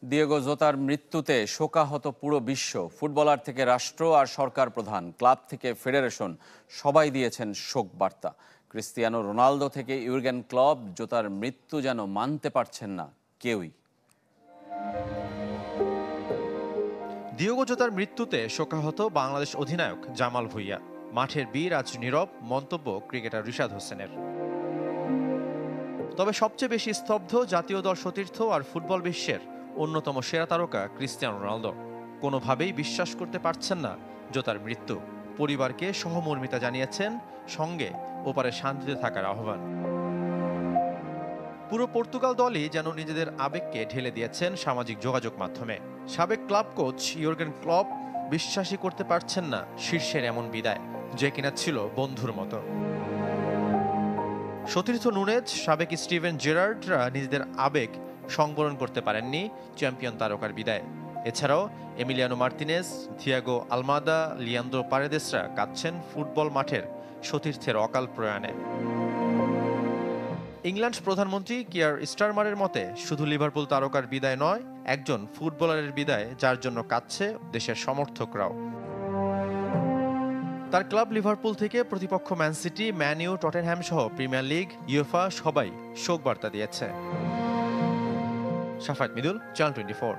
Diego জোতার মৃত্যুতে শোকাহত পুরো বিশ্ব। ফুটবলার থেকে রাষ্ট্র আর সরকার প্রধান, ক্লাব থেকে ফেডারেশন, সবাই দিয়েছেন শোক বার্তা। ক্রিস্টিয়ানো রোনালদো থেকে ইউর্গেন ক্লপ, জোতার মৃত্যু যেন মানতে পারছেন না কেউই। দিয়েগো জোতার মৃত্যুতে শোকাহত বাংলাদেশ অধিনায়ক জামাল ভুঁইয়া। মাঠের বীর আজ নীরব, মন্তব্য ক্রিকেটার রিশাদ হোসেনের। তবে সবচেয়ে বেশি স্তব্ধ জাতীয় দল সতীর্থ আর ফুটবল বিশ্বের অন্যতম সেরা তারকা ক্রিস্টিয়ানো রোনালদো। কোনোভাবেই বিশ্বাস করতে পারছেন না জোতার মৃত্যু। পরিবারকে সহমর্মিতা জানিয়েছেন, সঙ্গে ওপারে শান্তিতে থাকার আহ্বান। পুরো পর্তুগাল দলই যেন নিজেদের আবেগকে ঢেলে দিয়েছেন সামাজিক যোগাযোগ মাধ্যমে। সাবেক ক্লাব কোচ ইউর্গেন ক্লপ বিশ্বাসই করতে পারছেন না শীর্ষের এমন বিদায়, যে কিনা ছিল বন্ধুর মতো। সতীর্থ নুনেজ, সাবেক স্টিভেন জেরার্ডরা নিজেদের আবেগ সংবরণ করতে পারেননি চ্যাম্পিয়ন তারকার বিদায়। এছাড়াও Emiliano Martinez, Thiago Almada, Leandro পারেদেসরা কাঁদছেন ফুটবল মাঠের সতীর্থের অকাল প্রয়াণে। ইংল্যান্ড প্রধানমন্ত্রী কিয়ার স্টারমারের মতে, শুধু লিভারপুল তারকার বিদায় নয়, একজন ফুটবলারের বিদায় যার জন্য কাঁদছে দেশের সমর্থকরাও। তার ক্লাব লিভারপুল থেকে প্রতিপক্ষ Man City, Man U, Tottenham সহ প্রিমিয়ার লিগ, ইউএফা সবাই শোক বার্তা দিয়েছে। শাফায়েত মিদুল, চ্যানেল 24।